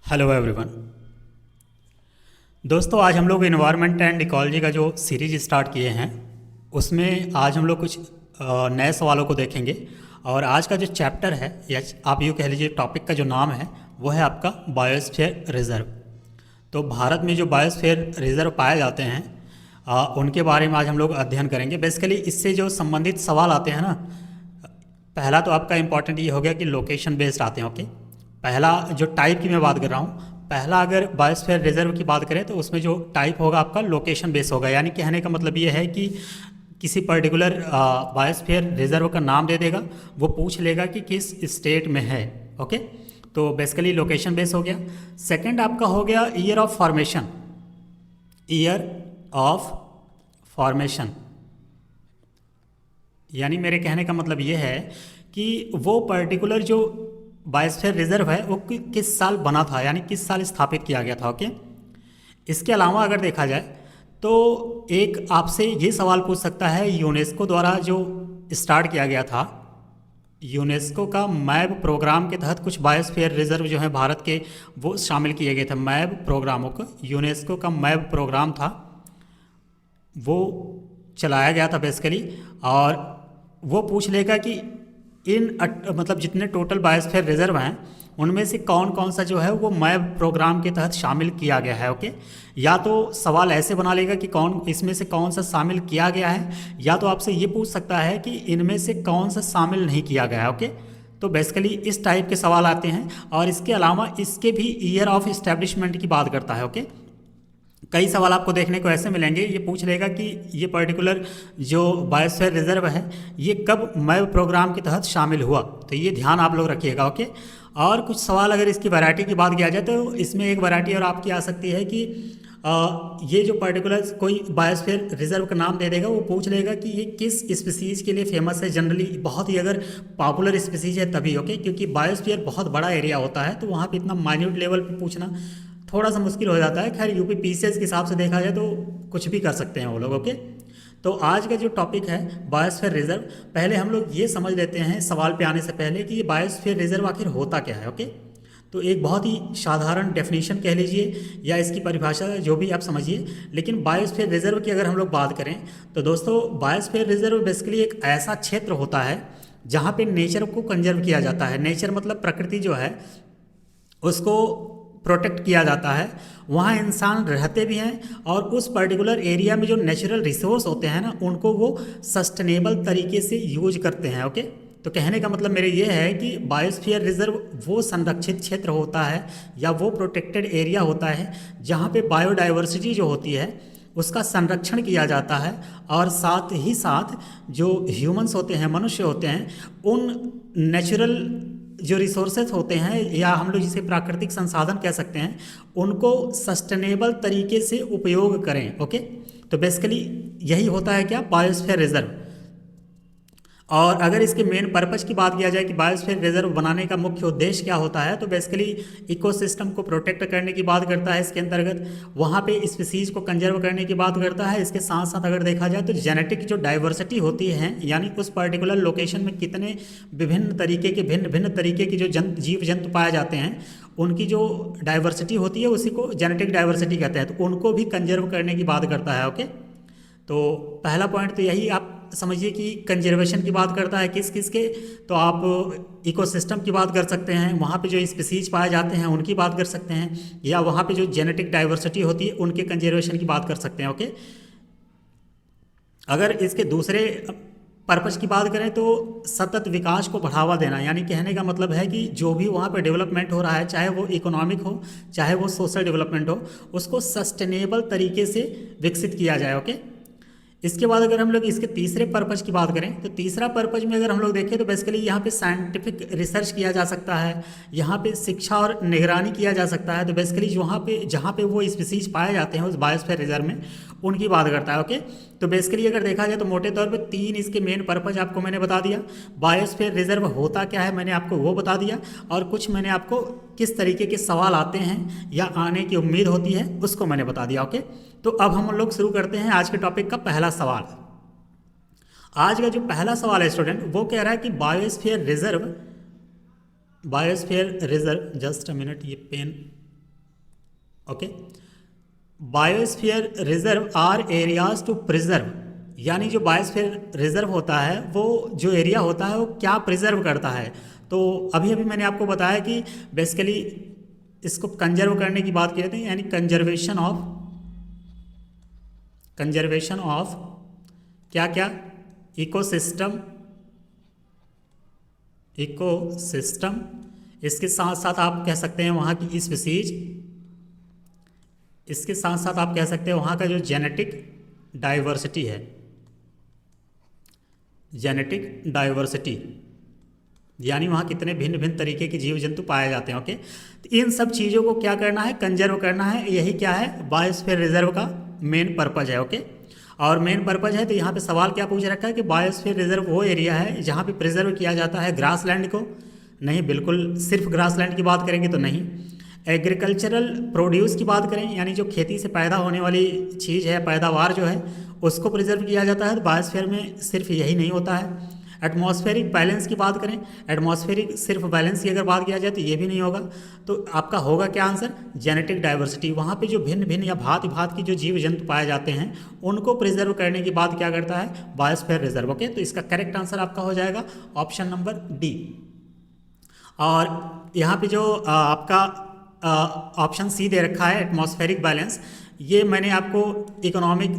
Hello everyone. दोस्तों, आज हम लोग इन्वायरमेंट एंड इकोलॉजी का जो सीरीज स्टार्ट किए हैं उसमें आज हम लोग कुछ नए सवालों को देखेंगे। और आज का जो चैप्टर है या आप यूँ कह लीजिए टॉपिक का जो नाम है वो है आपका बायोस्फीयर रिजर्व। तो भारत में जो बायोस्फीयर रिजर्व पाए जाते हैं उनके बारे में आज हम लोग अध्ययन करेंगे। बेसिकली इससे जो संबंधित सवाल आते हैं ना, पहला तो आपका इंपॉर्टेंट ये हो गया कि लोकेशन बेस्ड आते हैं। ओके, पहला जो टाइप की मैं बात कर रहा हूँ, पहला अगर बायोस्फीयर रिजर्व की बात करें तो उसमें जो टाइप होगा आपका लोकेशन बेस होगा। यानी कहने का मतलब ये है कि किसी पर्टिकुलर बायोस्फीयर रिजर्व का नाम दे देगा, वो पूछ लेगा कि किस स्टेट में है। ओके, तो बेसिकली लोकेशन बेस हो गया। सेकंड आपका हो गया year of formation. Year of formation यानी मेरे कहने का मतलब ये है कि वो पर्टिकुलर जो बायोस्फीयर रिजर्व है वो किस साल बना था, यानी किस साल स्थापित किया गया था। ओके, इसके अलावा अगर देखा जाए तो एक आपसे ये सवाल पूछ सकता है, यूनेस्को द्वारा जो स्टार्ट किया गया था, यूनेस्को का मैब प्रोग्राम के तहत कुछ बायोस्फीयर रिजर्व जो है भारत के वो शामिल किए गए थे। मैब प्रोग्रामों को, यूनेस्को का मैब प्रोग्राम था वो चलाया गया था बेसिकली। और वो पूछ लेगा कि मतलब जितने टोटल बायोस्फीयर रिजर्व हैं उनमें से कौन कौन सा जो है वो मैप प्रोग्राम के तहत शामिल किया गया है। ओके, या तो सवाल ऐसे बना लेगा कि कौन इसमें से कौन सा शामिल किया गया है, या तो आपसे ये पूछ सकता है कि इनमें से कौन सा शामिल नहीं किया गया है। ओके, तो बेसिकली इस टाइप के सवाल आते हैं। और इसके अलावा इसके भी ईयर ऑफ इस्टेब्लिशमेंट की बात करता है। ओके, कई सवाल आपको देखने को ऐसे मिलेंगे, ये पूछ लेगा कि ये पर्टिकुलर जो बायोस्फीयर रिजर्व है ये कब मैब प्रोग्राम के तहत शामिल हुआ, तो ये ध्यान आप लोग रखिएगा। ओके, और कुछ सवाल अगर इसकी वैरायटी की बात किया जाए तो इसमें एक वैरायटी और आपकी आ सकती है कि ये जो पर्टिकुलर कोई बायोस्फीयर रिजर्व का नाम दे देगा, वो पूछ लेगा कि ये किस स्पीसीज़ के लिए फेमस है। जनरली बहुत ही अगर पॉपुलर स्पीसीज़ है तभी। ओके, क्योंकि बायोस्फीयर बहुत बड़ा एरिया होता है तो वहाँ पे इतना माइन्यूट लेवल पे पूछना थोड़ा सा मुश्किल हो जाता है। खैर यूपी पीसीएस के हिसाब से देखा जाए तो कुछ भी कर सकते हैं वो लोग। ओके, तो आज का जो टॉपिक है बायोस्फीयर रिजर्व, पहले हम लोग ये समझ लेते हैं सवाल पे आने से पहले कि ये बायोस्फीयर रिजर्व आखिर होता क्या है। ओके, तो एक बहुत ही साधारण डेफिनेशन कह लीजिए या इसकी परिभाषा जो भी आप समझिए, लेकिन बायोस्फीयर रिजर्व की अगर हम लोग बात करें तो दोस्तों बायोस्फीयर रिजर्व बेसिकली एक ऐसा क्षेत्र होता है जहाँ पे नेचर को कंजर्व किया जाता है। नेचर मतलब प्रकृति जो है उसको प्रोटेक्ट किया जाता है। वहाँ इंसान रहते भी हैं और उस पर्टिकुलर एरिया में जो नेचुरल रिसोर्स होते हैं ना उनको वो सस्टेनेबल तरीके से यूज करते हैं। ओके, तो कहने का मतलब मेरे ये है कि बायोस्फीयर रिजर्व वो संरक्षित क्षेत्र होता है या वो प्रोटेक्टेड एरिया होता है जहाँ पे बायोडाइवर्सिटी जो होती है उसका संरक्षण किया जाता है। और साथ ही साथ जो ह्यूमंस होते हैं, मनुष्य होते हैं, उन नेचुरल जो रिसोर्सेज होते हैं या हम लोग जिसे प्राकृतिक संसाधन कह सकते हैं उनको सस्टेनेबल तरीके से उपयोग करें। ओके, तो बेसिकली यही होता है क्या, बायोस्फीयर रिजर्व। और अगर इसके मेन पर्पज की बात किया जाए कि बायोस्फीयर रिजर्व बनाने का मुख्य उद्देश्य क्या होता है, तो बेसिकली इकोसिस्टम को प्रोटेक्ट करने की बात करता है। इसके अंतर्गत वहाँ पे स्पीसीज को कंजर्व करने की बात करता है। इसके साथ साथ अगर देखा जाए तो जेनेटिक जो डाइवर्सिटी होती है, यानी उस पर्टिकुलर लोकेशन में कितने विभिन्न तरीके के भिन्न भिन्न तरीके के जो जीव जंतु पाए जाते हैं उनकी जो डाइवर्सिटी होती है उसी को जेनेटिक डाइवर्सिटी कहते हैं, तो उनको भी कंजर्व करने की बात करता है। ओके, तो पहला पॉइंट तो यही आप समझिए कि कंजर्वेशन की बात करता है किस किस के, तो आप इकोसिस्टम की बात कर सकते हैं, वहाँ पे जो स्पीसीज पाए जाते हैं उनकी बात कर सकते हैं, या वहाँ पे जो जेनेटिक डाइवर्सिटी होती है उनके कंजर्वेशन की बात कर सकते हैं। ओके, अगर इसके दूसरे पर्पस की बात करें तो सतत विकास को बढ़ावा देना, यानी कहने का मतलब है कि जो भी वहाँ पे डेवलपमेंट हो रहा है, चाहे वो इकोनॉमिक हो चाहे वो सोशल डेवलपमेंट हो, उसको सस्टेनेबल तरीके से विकसित किया जाए। ओके, इसके बाद अगर हम लोग इसके तीसरे पर्पज की बात करें तो तीसरा पर्पज में अगर हम लोग देखें तो बेसिकली यहाँ पे साइंटिफिक रिसर्च किया जा सकता है, यहाँ पे शिक्षा और निगरानी किया जा सकता है। तो बेसिकली जहाँ पे वो स्पीसीज पाए जाते हैं उस बायोस्फीयर रिजर्व में उनकी बात करता है। ओके, तो बेसिकली अगर देखा जाए तो मोटे तौर पे तीन इसके मेन पर्पज आपको मैंने बता दिया। बायोस्फीयर रिजर्व होता क्या है मैंने आपको वो बता दिया, और कुछ मैंने आपको किस तरीके के सवाल आते हैं या आने की उम्मीद होती है उसको मैंने बता दिया। ओके, तो अब हम लोग शुरू करते हैं आज के टॉपिक का पहला सवाल। आज का जो पहला सवाल है स्टूडेंट वो कह रहा है कि biosphere reserve just a minute, ये pen okay. Biosphere reserve are areas to preserve, यानी जो बायोस्फीयर रिजर्व होता है वो जो एरिया होता है वो क्या प्रिजर्व करता है। तो अभी अभी मैंने आपको बताया कि बेसिकली इसको कंजर्व करने की बात कहते हैं, यानी कंजर्वेशन ऑफ क्या क्या, इकोसिस्टम, इसके साथ साथ आप कह सकते हैं वहाँ की स्पीसीज, इसके साथ साथ आप कह सकते हैं वहाँ का जो जेनेटिक डाइवर्सिटी है, जेनेटिक डाइवर्सिटी, यानी वहाँ कितने भिन्न भिन्न तरीके के जीव जंतु पाए जाते हैं। ओके, तो इन सब चीज़ों को क्या करना है, कंजर्व करना है। यही क्या है, बायोस्फीयर रिजर्व का मेन पर्पज है। ओके, और मेन पर्पज है, तो यहाँ पे सवाल क्या पूछ रखा है कि बायोस्फीयर रिजर्व वो एरिया है जहाँ पे प्रिजर्व किया जाता है ग्रासलैंड को। नहीं, बिल्कुल सिर्फ ग्रासलैंड की बात करेंगे तो नहीं। एग्रीकल्चरल प्रोड्यूस की बात करें, यानी जो खेती से पैदा होने वाली चीज़ है, पैदावार जो है उसको प्रिजर्व किया जाता है। तो बायोस्फीयर में सिर्फ यही नहीं होता है। एटमॉस्फेरिक बैलेंस की बात करें, एटमॉस्फेरिक सिर्फ बैलेंस की अगर बात किया जाए तो ये भी नहीं होगा। तो आपका होगा क्या आंसर, जेनेटिक डाइवर्सिटी। वहाँ पे जो भिन्न भिन्न या भांति भांति की जो जीव जंतु पाए जाते हैं उनको प्रिजर्व करने की बात क्या करता है, बायोस्फीयर रिजर्व। ओके, तो इसका करेक्ट आंसर आपका हो जाएगा ऑप्शन नंबर डी। और यहाँ पे जो आपका ऑप्शन सी दे रखा है एटमॉस्फेरिक बैलेंस, ये मैंने आपको इकोनॉमिक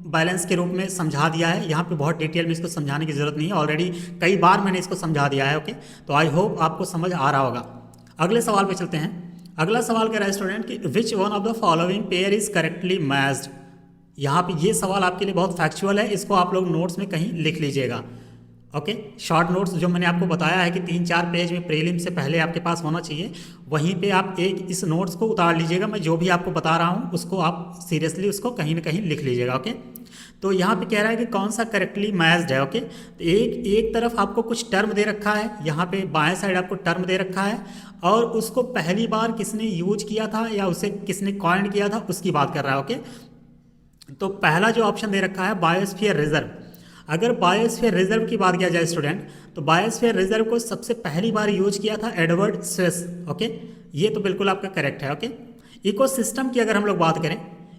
बैलेंस के रूप में समझा दिया है। यहाँ पे बहुत डिटेल में इसको समझाने की ज़रूरत नहीं है, ऑलरेडी कई बार मैंने इसको समझा दिया है। ओके, तो आई होप आपको समझ आ रहा होगा। अगले सवाल पे चलते हैं। अगला सवाल कह रहा है स्टूडेंट कि विच one of the following pair is correctly matched. यहाँ पे ये सवाल आपके लिए बहुत फैक्चुअल है, इसको आप लोग नोट्स में कहीं लिख लीजिएगा। ओके, शॉर्ट नोट्स जो मैंने आपको बताया है कि 3-4 पेज में प्रीलिम से पहले आपके पास होना चाहिए, वहीं पे आप एक इस नोट्स को उतार लीजिएगा। मैं जो भी आपको बता रहा हूँ उसको आप सीरियसली उसको कहीं ना कहीं लिख लीजिएगा। ओके, तो यहाँ पे कह रहा है कि कौन सा करेक्टली मैच्ड है। ओके, तो एक तरफ आपको कुछ टर्म दे रखा है, यहाँ पे बाएं साइड आपको टर्म दे रखा है, और उसको पहली बार किसने यूज किया था या उसे किसने कॉइन किया था उसकी बात कर रहा है। ओके, तो पहला जो ऑप्शन दे रखा है बायोस्फीयर रिजर्व। अगर बायोस्फीयर रिजर्व की बात किया जाए स्टूडेंट, तो बायोस्फीयर रिजर्व को सबसे पहली बार यूज किया था एडवर्ड स्विस। ओके, ये तो बिल्कुल आपका करेक्ट है। ओके, इकोसिस्टम की अगर हम लोग बात करें,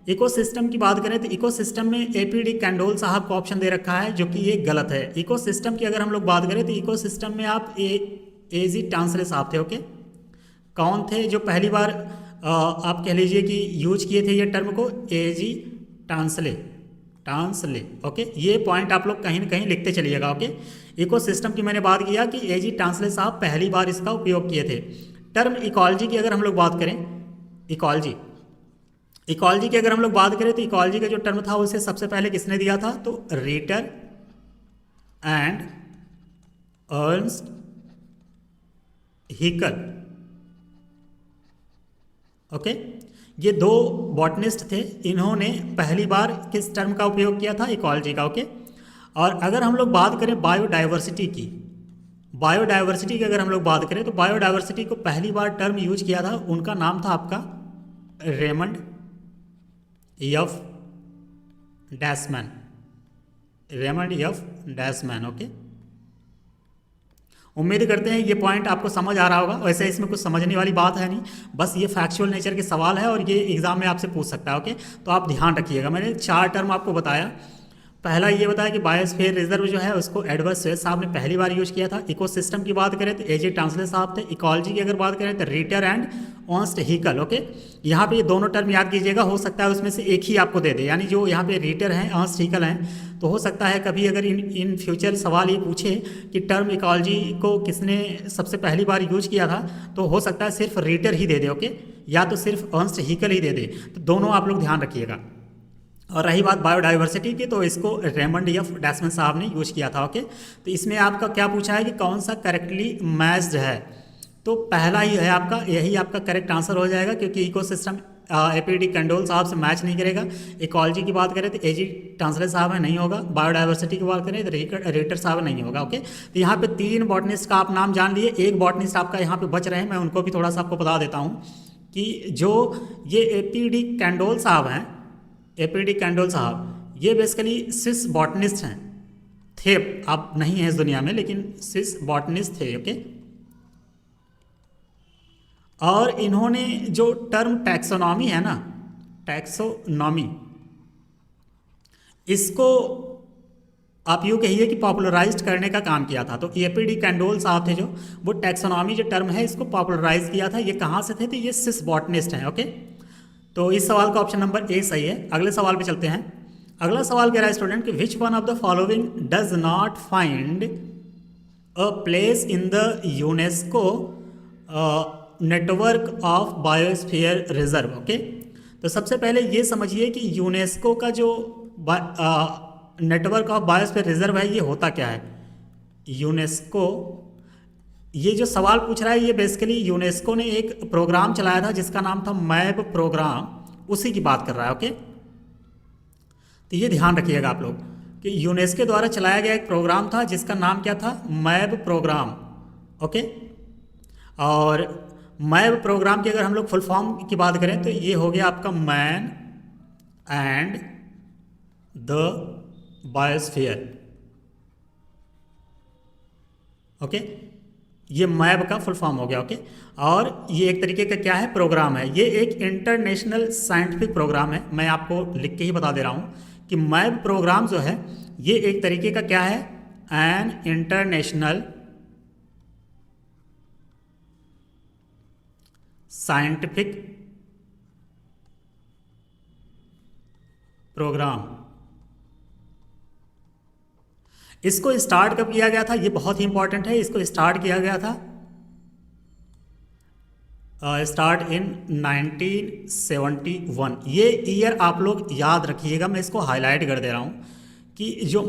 इकोसिस्टम की बात करें तो इकोसिस्टम में एपीडी कैंडोल साहब का ऑप्शन दे रखा है, जो कि ये गलत है। इकोसिस्टम की अगर हम लोग बात करें तो इकोसिस्टम में आप एजी टांसले साहब थे। ओके, कौन थे जो पहली बार आप कह लीजिए कि यूज किए थे ये टर्म को, एजी टांसले। ओके, ये पॉइंट आप लोग कहीं ना कहीं लिखते चलिएगा। ओके, इकोसिस्टम की मैंने बात किया कि एजी टांसले साहब पहली बार इसका उपयोग किए थे। टर्म इकोलॉजी की अगर हम लोग बात करें, इकोलॉजी की अगर हम लोग बात करें तो इकोलॉजी का जो टर्म था उसे सबसे पहले किसने दिया था, तो रीटर एंड अर्नस्ट हीकल। ओके, ये दो बॉटनिस्ट थे, इन्होंने पहली बार किस टर्म का उपयोग किया था, इकोलॉजी का। ओके, और अगर हम लोग बात करें बायोडाइवर्सिटी की, अगर हम लोग बात करें तो बायोडाइवर्सिटी को पहली बार टर्म यूज किया था, उनका नाम था आपका रेमंड एफ डैशमैन। ओके, उम्मीद करते हैं ये पॉइंट आपको समझ आ रहा होगा। वैसे इसमें कुछ समझने वाली बात है नहीं, बस ये फैक्चुअल नेचर के सवाल है और ये एग्जाम में आपसे पूछ सकता है। ओके, तो आप ध्यान रखिएगा। मैंने 4 टर्म आपको बताया। पहला ये बताया कि बायोस्फीयर रिजर्व जो है उसको एडवर्ड स्विस साहब ने पहली बार यूज किया था। इकोसिस्टम की बात करें तो एजे टांसले साहब थे। इकोलॉजी की अगर बात करें तो रीटर एंड ऑन्स्ट हीकल। ओके, यहाँ पे ये दोनों टर्म याद कीजिएगा, हो सकता है उसमें से एक ही आपको दे दे, यानी जो यहाँ पे रीटर हैं, ऑन्स्ट हीकल हैं, तो हो सकता है कभी अगर इन फ्यूचर सवाल ये पूछे कि टर्म इकोलॉजी को किसने सबसे पहली बार यूज किया था, तो हो सकता है सिर्फ रीटर ही दे दे। ओके, या तो सिर्फ ऑन्स्ट हीकल ही दे दे, तो दोनों आप लोग ध्यान रखिएगा। और रही बात बायोडाइवर्सिटी की, तो इसको रेमंड एफ डैशमैन साहब ने यूज किया था। ओके, तो इसमें आपका क्या पूछा है कि कौन सा करेक्टली मैच्ड है, तो पहला ही है आपका, यही आपका करेक्ट आंसर हो जाएगा, क्योंकि इकोसिस्टम एपीडी कैंडोल साहब से मैच नहीं करेगा। इकोलॉजी की बात करें तो एजी टांसले साहब है, नहीं होगा। बायोडाइवर्सिटी की बात करें तो रेटर साहब नहीं होगा। ओके, तो यहाँ पे 3 बॉटनिस्ट का आप नाम जान लिए, एक बॉटनिस्ट आपका यहाँ पे बच रहे हैं, मैं उनको भी थोड़ा सा आपको बता देता हूँ कि जो ये एपीडी कैंडोल साहब हैं, ये बेसिकली स्विस बॉटनिस्ट हैं, थे, अब नहीं है इस दुनिया में, लेकिन स्विस बॉटनिस्ट थे। ओके, और इन्होंने जो टर्म टैक्सोनॉमी है ना, टैक्सोनॉमी, इसको आप यूँ कहिए कि पॉपुलराइज्ड करने का काम किया था। तो एपीडी कैंडोल साहब थे जो, वो टैक्सोनॉमी जो टर्म है इसको पॉपुलराइज किया था। ये कहाँ से थे? तो ये स्विस बॉटनिस्ट हैं। ओके, तो इस सवाल का ऑप्शन नंबर ए सही है। अगले सवाल पे चलते हैं। अगला सवाल कह रहा है स्टूडेंट कि विच one of the following does not find a place in the UNESCO network of biosphere reserve. Okay, तो सबसे पहले ये समझिए कि यूनेस्को का जो नेटवर्क ऑफ बायोस्फीयर रिजर्व है ये होता क्या है। यूनेस्को, ये जो सवाल पूछ रहा है ये बेसिकली यूनेस्को ने एक प्रोग्राम चलाया था जिसका नाम था मैप प्रोग्राम, उसी की बात कर रहा है। ओके, तो ये ध्यान रखिएगा आप लोग कि यूनेस्को द्वारा चलाया गया एक प्रोग्राम था जिसका नाम क्या था? MAB programme. ओके, और मैप प्रोग्राम की अगर हम लोग फुल फॉर्म की बात करें तो ये हो गया आपका man and the biosphere. Okay, ये मैप का फुल फॉर्म हो गया। ओके, और ये एक तरीके का क्या है? प्रोग्राम है। ये एक इंटरनेशनल साइंटिफिक प्रोग्राम है। मैं आपको लिख के ही बता दे रहा हूँ कि मैप प्रोग्राम जो है ये एक तरीके का क्या है? An international scientific programme. इसको स्टार्ट कब किया गया था? ये बहुत ही इंपॉर्टेंट है। इसको स्टार्ट किया गया था स्टार्ट इन 1971। ये ईयर आप लोग याद रखिएगा, मैं इसको हाईलाइट कर दे रहा हूँ कि जो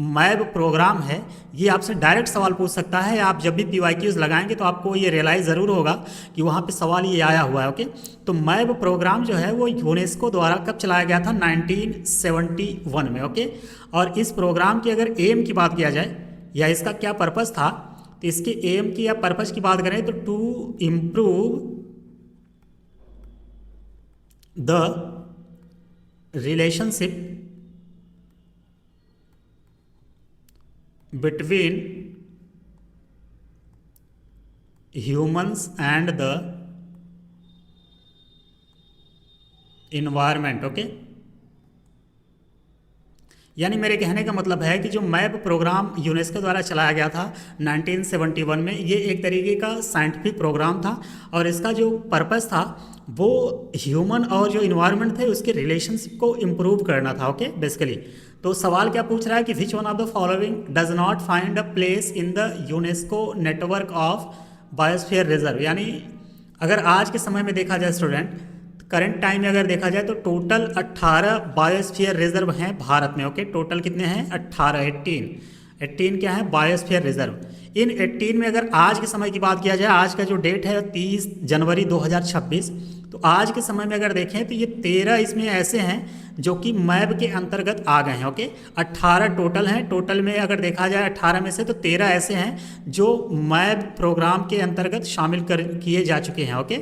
मैप प्रोग्राम है ये आपसे डायरेक्ट सवाल पूछ सकता है। आप जब भी PYQs लगाएंगे तो आपको ये रियलाइज़ ज़रूर होगा कि वहाँ पे सवाल ये आया हुआ है। ओके, तो मैप प्रोग्राम जो है वो यूनेस्को द्वारा कब चलाया गया था? 1971 में। ओके, और इस प्रोग्राम की अगर एम की बात किया जाए या इसका क्या पर्पज़ था, तो इसके एम की या पर्पज़ की बात करें तो to improve the relationship between humans and the environment। Okay, यानी मेरे कहने का मतलब है कि जो मैप प्रोग्राम यूनेस्को द्वारा चलाया गया था 1971 में, ये एक तरीके का साइंटिफिक प्रोग्राम था और इसका जो पर्पस था वो ह्यूमन और जो इन्वायरमेंट थे उसके रिलेशनशिप को इम्प्रूव करना था। ओके, बेसिकली तो सवाल क्या पूछ रहा है कि विच one of the following does not find a place in the UNESCO network of biosphere reserve. यानी अगर आज के समय में देखा जाए स्टूडेंट, करंट टाइम में अगर देखा जाए तो टोटल 18 बायोस्फीयर रिजर्व हैं भारत में। ओके, टोटल कितने हैं? 18, 18 क्या है? Biosphere reserve. इन 18 में अगर आज के समय की बात किया जाए, आज का जो डेट है 30 जनवरी 2026, तो आज के समय में अगर देखें तो ये 13 इसमें ऐसे हैं जो कि मैप के अंतर्गत आ गए हैं। ओके, 18 टोटल हैं। टोटल में अगर देखा जाए 18 में से तो 13 ऐसे हैं जो मैप प्रोग्राम के अंतर्गत शामिल कर किए जा चुके हैं। ओके,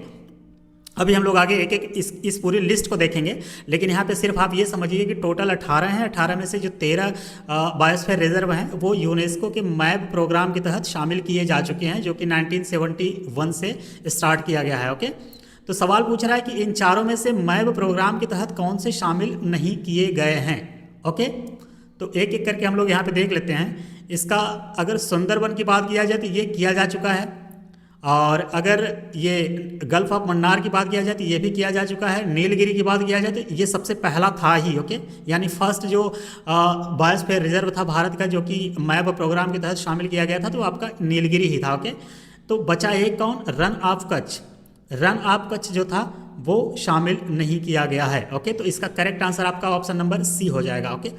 अभी हम लोग आगे एक एक इस पूरी लिस्ट को देखेंगे, लेकिन यहाँ पे सिर्फ आप ये समझिए कि टोटल 18 हैं। 18 में से जो 13 बायोस्फीयर रिजर्व हैं वो यूनेस्को के मैप प्रोग्राम के तहत शामिल किए जा चुके हैं, जो कि 1971 से स्टार्ट किया गया है। ओके, तो सवाल पूछ रहा है कि इन चारों में से मैप प्रोग्राम के तहत कौन से शामिल नहीं किए गए हैं। ओके, तो एक एक करके हम लोग यहाँ पे देख लेते हैं। इसका अगर सुंदरबन की बात किया जाए तो ये किया जा चुका है, और अगर ये गल्फ ऑफ मन्नार की बात किया जाए तो ये भी किया जा चुका है। नीलगिरी की बात किया जाए तो ये सबसे पहला था ही। ओके, यानी फर्स्ट जो बायोस्फीयर रिजर्व था भारत का जो कि मैप प्रोग्राम के तहत शामिल किया गया था तो आपका नीलगिरी ही था। ओके, तो बचा एक कौन? Run of Kutch. Run of Kutch जो था वो शामिल नहीं किया गया है। ओके, तो इसका करेक्ट आंसर आपका ऑप्शन नंबर सी हो जाएगा। ओके,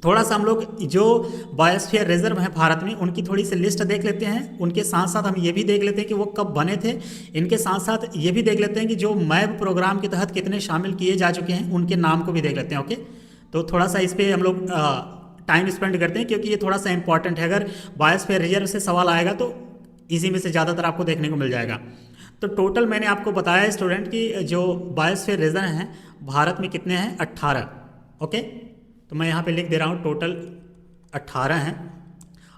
थोड़ा सा हम लोग जो बायोस्फीयर रिजर्व हैं भारत में उनकी थोड़ी सी लिस्ट देख लेते हैं। उनके साथ साथ हम ये भी देख लेते हैं कि वो कब बने थे। इनके साथ साथ ये भी देख लेते हैं कि जो मैप प्रोग्राम के तहत कितने शामिल किए जा चुके हैं उनके नाम को भी देख लेते हैं। ओके, तो थोड़ा सा इस पर हम लोग टाइम स्पेंड करते हैं क्योंकि ये थोड़ा सा इंपॉर्टेंट है। अगर बायोस्फीयर रिजर्व से सवाल आएगा तो इसी में से ज़्यादातर आपको देखने को मिल जाएगा। तो टोटल मैंने आपको बताया स्टूडेंट कि जो बायोस्फीयर रिजर्व हैं भारत में कितने हैं? 18। ओके, तो मैं यहाँ पे लिख दे रहा हूँ टोटल 18 हैं।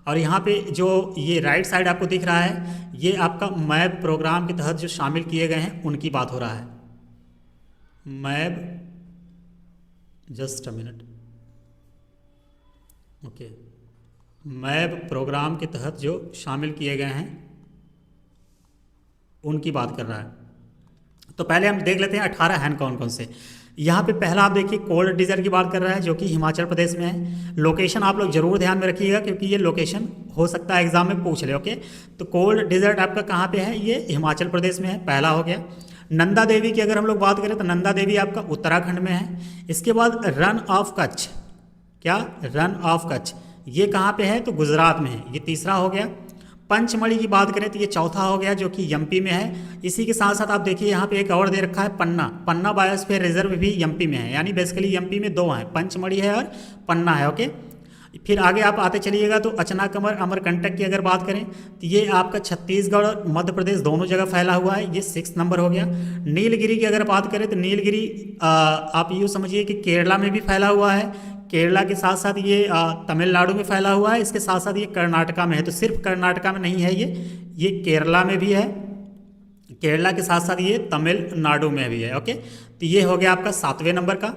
और यहाँ पे जो ये राइट साइड आपको दिख रहा है, ये आपका मैप प्रोग्राम के तहत जो शामिल किए गए हैं उनकी बात हो रहा है। MAB, just a minute, okay, MAB programme के तहत जो शामिल किए गए हैं उनकी बात कर रहा है। तो पहले हम देख लेते हैं 18 हैं कौन कौन से। यहाँ पे पहला आप देखिए कोल्ड डिजर्ट की बात कर रहा है, जो कि हिमाचल प्रदेश में है। लोकेशन आप लोग जरूर ध्यान में रखिएगा, क्योंकि ये लोकेशन हो सकता है एग्जाम में पूछ ले। ओके, तो कोल्ड डिजर्ट आपका कहाँ पे है, ये हिमाचल प्रदेश में है, पहला हो गया। नंदा देवी की अगर हम लोग बात करें तो नंदा देवी आपका उत्तराखंड में है। इसके बाद रन ऑफ कच्छ, क्या रन ऑफ कच्छ, ये कहाँ पे है, तो गुजरात में है, ये तीसरा हो गया। पंचमढ़ी की बात करें तो ये चौथा हो गया, जो कि एमपी में है। इसी के साथ साथ आप देखिए यहाँ पे एक और दे रखा है पन्ना, पन्ना बायोस्फीयर रिजर्व भी एमपी में है, यानी बेसिकली एमपी में दो हैं, पंचमढ़ी है और पन्ना है। ओके, फिर आगे आप आते चलिएगा तो अचनाकमर अमरकंटक की अगर बात करें तो ये आपका छत्तीसगढ़ और मध्य प्रदेश दोनों जगह फैला हुआ है, ये 6 नंबर हो गया। नीलगिरी की अगर बात करें तो नीलगिरी आप यूँ समझिए कि केरला में भी फैला हुआ है, केरला के साथ साथ ये तमिलनाडु में फैला हुआ है, इसके साथ साथ ये कर्नाटका में है। तो सिर्फ कर्नाटका में नहीं है, ये केरला में भी है, केरला के साथ साथ ये तमिलनाडु में भी है। ओके, तो ये हो गया आपका 7वें नंबर का।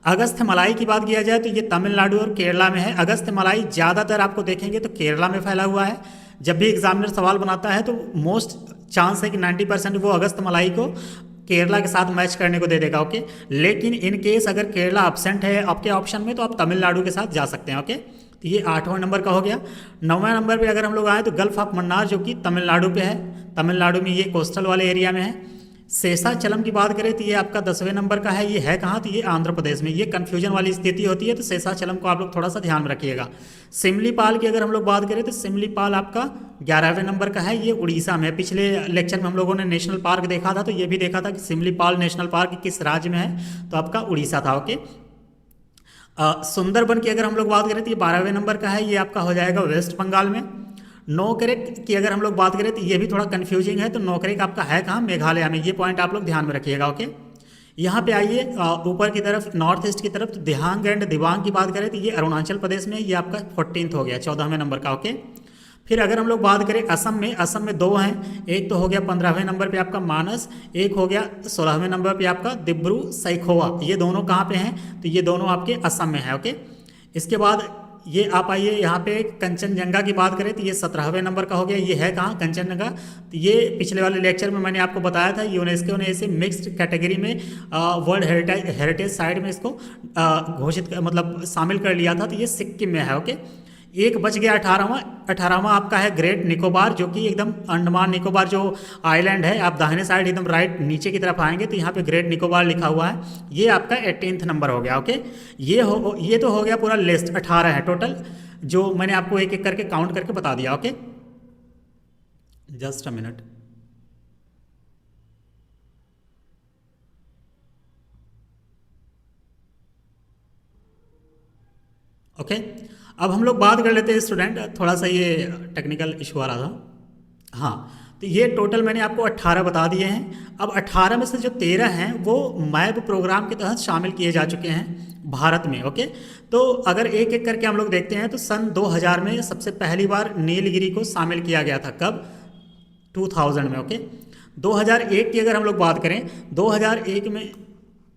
अगस्त्य मलाई की बात किया जाए तो ये तमिलनाडु और केरला में है। अगस्त्य मलाई ज़्यादातर आपको देखेंगे तो केरला में फैला हुआ है। जब भी एग्जामिनर सवाल बनाता है तो मोस्ट चांस है कि 90% वो अगस्त्य मलाई को केरला के साथ मैच करने को दे देगा। ओके, लेकिन इन केस अगर केरला अब्सेंट है आपके ऑप्शन में तो आप तमिलनाडु के साथ जा सकते हैं। ओके, तो ये 8वां नंबर का हो गया। 9वें नंबर पे अगर हम लोग आए तो गल्फ ऑफ मन्नार, जो कि तमिलनाडु पे है, तमिलनाडु में ये कोस्टल वाले एरिया में है। शेषाचलम की बात करें तो ये आपका 10वें नंबर का है, ये है कहाँ, तो ये आंध्र प्रदेश में। ये कन्फ्यूजन वाली स्थिति होती है, तो शेषाचलम को आप लोग थोड़ा सा ध्यान में रखिएगा। सिमलीपाल की अगर हम लोग बात करें तो सिमलीपाल आपका 11वें नंबर का है, ये उड़ीसा में। पिछले लेक्चर में हम लोगों ने नेशनल पार्क देखा था, तो ये भी देखा था कि सिमलीपाल नेशनल पार्क किस राज्य में है, तो आपका उड़ीसा था। ओके, सुंदरबन की अगर हम लोग बात करें तो ये 12वें नंबर का है, ये आपका हो जाएगा वेस्ट बंगाल में। नोकरेक की अगर हम लोग बात करें तो ये भी थोड़ा कंफ्यूजिंग है, तो नोकरेक आपका है कहाँ, मेघालय में। ये पॉइंट आप लोग ध्यान में रखिएगा। ओके, यहाँ पे आइए ऊपर की तरफ, नॉर्थ ईस्ट की तरफ, तो दिहांग एंड दिबांग की बात करें तो ये अरुणाचल प्रदेश में, ये आपका 14th हो गया, 14वें नंबर का। ओके, फिर अगर हम लोग बात करें असम में, असम में 2 हैं, एक तो हो गया 15वें नंबर पे आपका मानस, एक हो गया 16वें नंबर पे आपका दिब्रू सैखोवा। ये दोनों कहाँ पे हैं, तो ये दोनों आपके असम में है। ओके, इसके बाद ये आप आइए यहाँ पे कंचनजंगा की बात करें तो ये 17वें नंबर का हो गया, ये है कहाँ, कंचनजंगा। तो ये पिछले वाले लेक्चर में मैंने आपको बताया था, यूनेस्को ने इसे मिक्स्ड कैटेगरी में वर्ल्ड हेरिटेज साइट में इसको घोषित मतलब शामिल कर लिया था, तो ये सिक्किम में है। ओके, एक बच गया 18वां आपका है ग्रेट निकोबार, जो कि एकदम अंडमान निकोबार जो आइलैंड है, आप दाहिने साइड एकदम राइट नीचे की तरफ आएंगे तो यहाँ पे ग्रेट निकोबार लिखा हुआ है, ये आपका 18th नंबर हो गया। ओके, ये तो हो गया पूरा लिस्ट, 18 है टोटल, जो मैंने आपको एक एक करके काउंट करके बता दिया। Okay, just a minute. Okay, अब हम लोग बात कर लेते हैं स्टूडेंट, थोड़ा सा ये टेक्निकल इशू आ रहा था। हाँ, तो ये टोटल मैंने आपको 18 बता दिए हैं। अब 18 में से जो 13 हैं वो मैप प्रोग्राम के तहत शामिल किए जा चुके हैं भारत में। ओके, तो अगर एक एक करके हम लोग देखते हैं तो सन 2000 में सबसे पहली बार नीलगिरी को शामिल किया गया था, कब, 2000 में। ओके, 2001 की अगर हम लोग बात करें, 2001 में,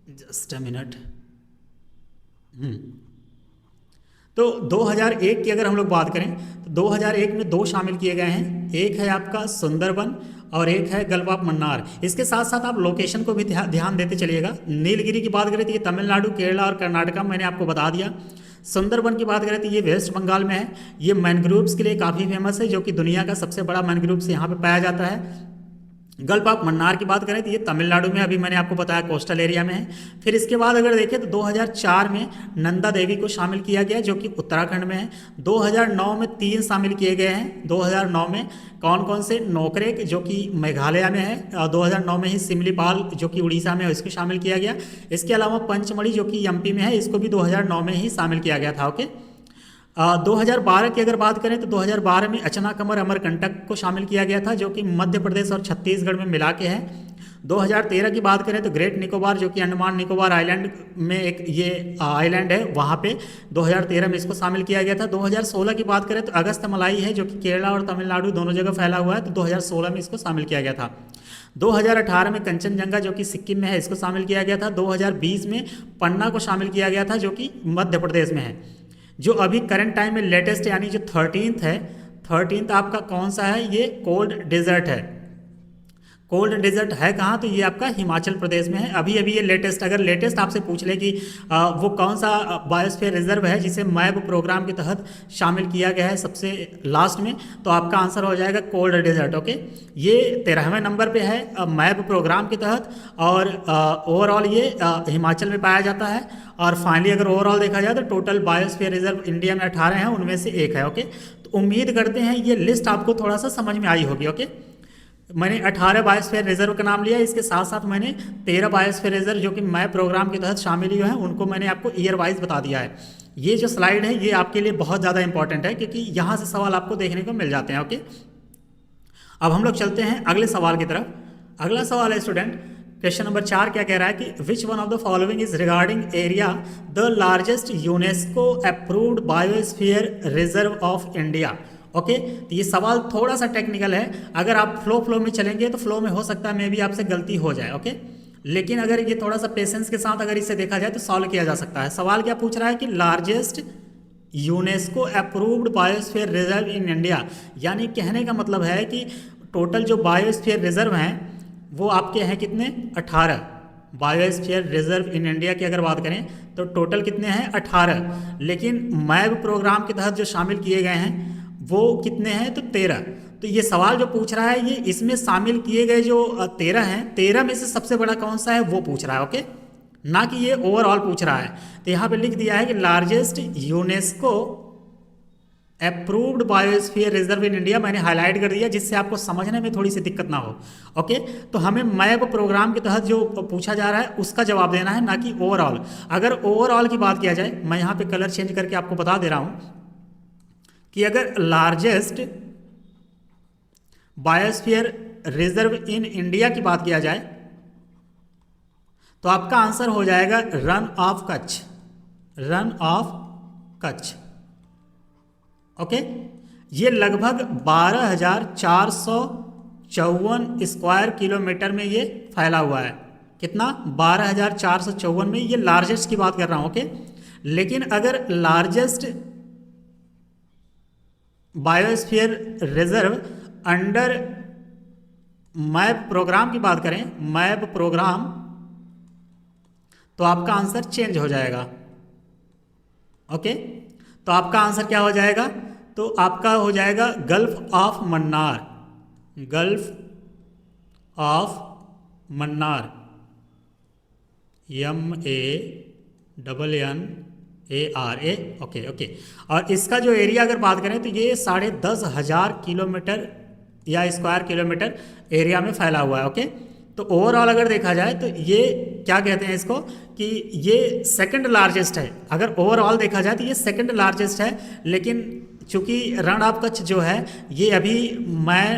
जस्ट अ मिनट, तो 2001 की अगर हम लोग बात करें तो 2001 में 2 शामिल किए गए हैं, एक है आपका सुंदरबन और एक है गल्फ ऑफ मन्नार। इसके साथ साथ आप लोकेशन को भी ध्यान देते चलिएगा। नीलगिरी की बात करें तो ये तमिलनाडु, केरला और कर्नाटका मैंने आपको बता दिया। सुंदरबन की बात करें तो ये वेस्ट बंगाल में है, ये मैनग्रोव्स के लिए काफ़ी फेमस है, जो कि दुनिया का सबसे बड़ा मैनग्रोव्स यहाँ पे पाया जाता है। गल्फ ऑफ मन्नार की बात करें तो ये तमिलनाडु में, अभी मैंने आपको बताया कोस्टल एरिया में है। फिर इसके बाद अगर देखें तो 2004 में नंदा देवी को शामिल किया गया, जो कि उत्तराखंड में है। 2009 में 3 शामिल किए गए हैं। 2009 में कौन कौन से, नोकरेक जो कि मेघालय में है, 2009 में ही सिमलीपाल जो कि उड़ीसा में है इसको शामिल किया गया। इसके अलावा पंचमढ़ी जो कि एमपी में है, इसको भी 2009 में ही शामिल किया गया था। ओके, 2012 की अगर बात करें तो 2012 में अचनाकमर अमरकंटक को शामिल किया गया था, जो कि मध्य प्रदेश और छत्तीसगढ़ में मिला के है। 2013 की बात करें तो ग्रेट निकोबार जो कि अंडमान निकोबार आइलैंड में एक ये आइलैंड है, वहाँ पे 2013 में इसको शामिल किया गया था। 2016 की बात करें तो अगस्त मलाई है जो कि केरला और तमिलनाडु दोनों जगह फैला हुआ है, तो 2016 में इसको शामिल किया गया था। 2018 में कंचनजंगा जो कि सिक्किम में है इसको शामिल किया गया था। 2020 में पन्ना को शामिल किया गया था जो कि मध्य प्रदेश में है। जो अभी करंट टाइम में लेटेस्ट यानी जो 13th है, 13th आपका कौन सा है, ये कोल्ड डेजर्ट है। कोल्ड डेजर्ट है कहाँ, तो ये आपका हिमाचल प्रदेश में है। अभी अभी ये लेटेस्ट, अगर लेटेस्ट आपसे पूछ ले कि वो कौन सा बायोस्फीयर रिजर्व है जिसे मैप प्रोग्राम के तहत शामिल किया गया है सबसे लास्ट में, तो आपका आंसर हो जाएगा कोल्ड डेजर्ट। ओके, ये 13वें नंबर पे है मैप प्रोग्राम के तहत, और ओवरऑल ये हिमाचल में पाया जाता है। और फाइनली अगर ओवरऑल देखा जाए तो टोटल बायोस्फीयर रिजर्व इंडिया में 18 हैं, उनमें से एक है। ओके, तो उम्मीद करते हैं ये लिस्ट आपको थोड़ा सा समझ में आई होगी। ओके, मैंने 18 बायोस्फीयर रिजर्व का नाम लिया, इसके साथ साथ मैंने 13 बायोस्फीयर रिजर्व जो कि मैप प्रोग्राम के तहत शामिल हुए हैं उनको मैंने आपको ईयर वाइज बता दिया है। ये जो स्लाइड है ये आपके लिए बहुत ज़्यादा इंपॉर्टेंट है क्योंकि यहाँ से सवाल आपको देखने को मिल जाते हैं। ओके, अब हम लोग चलते हैं अगले सवाल की तरफ। अगला सवाल है स्टूडेंट, क्वेश्चन नंबर 4 क्या कह रहा है कि विच one of the following is regarding area the largest UNESCO approved biosphere reserve of India. Okay, तो ये सवाल थोड़ा सा टेक्निकल है, अगर आप फ्लो में चलेंगे तो फ्लो में हो सकता है मे भी आपसे गलती हो जाए। ओके, लेकिन अगर ये थोड़ा सा पेशेंस के साथ अगर इसे देखा जाए तो सॉल्व किया जा सकता है। सवाल क्या पूछ रहा है कि largest UNESCO approved biosphere reserve in India, यानी कहने का मतलब है कि टोटल जो बायोस्फीयर रिजर्व हैं वो आपके हैं कितने, 18 बायोस्फीयर रिजर्व इन इंडिया की अगर बात करें तो टोटल कितने हैं, 18, लेकिन मैप प्रोग्राम के तहत जो शामिल किए गए हैं वो कितने हैं, तो 13। तो ये सवाल जो पूछ रहा है ये इसमें शामिल किए गए जो 13 हैं, 13 में से सबसे बड़ा कौन सा है वो पूछ रहा है। ओके, ना कि ये ओवरऑल पूछ रहा है। तो यहाँ पे लिख दिया है कि largest UNESCO approved biosphere reserve in India, मैंने हाईलाइट कर दिया जिससे आपको समझने में थोड़ी सी दिक्कत ना हो। ओके, तो हमें मैप प्रोग्राम के तहत जो पूछा जा रहा है उसका जवाब देना है, ना कि ओवरऑल। अगर ओवरऑल की बात किया जाए, मैं यहाँ पे कलर चेंज करके आपको बता दे रहा हूँ कि अगर largest biosphere reserve in India की बात किया जाए तो आपका आंसर हो जाएगा run of Kutch, run of Kutch. Okay, ये लगभग 12,454 स्क्वायर किलोमीटर में ये फैला हुआ है। कितना, 12,454 में, ये लार्जेस्ट की बात कर रहा हूं। ओके, लेकिन अगर largest biosphere reserve under MAB programme की बात करें, मैप प्रोग्राम, तो आपका आंसर चेंज हो जाएगा। ओके, तो आपका आंसर क्या हो जाएगा, तो आपका हो जाएगा gulf of Mannar, gulf of Mannar, MANNARA। Okay, और इसका जो एरिया अगर बात करें तो ये 10,500 किलोमीटर या स्क्वायर किलोमीटर एरिया में फैला हुआ है। ओके, तो ओवरऑल अगर देखा जाए तो ये क्या कहते हैं इसको कि ये सेकंड लार्जेस्ट है। अगर ओवरऑल देखा जाए तो ये सेकंड लार्जेस्ट है, लेकिन चूंकि रण ऑफ कच्छ जो है ये अभी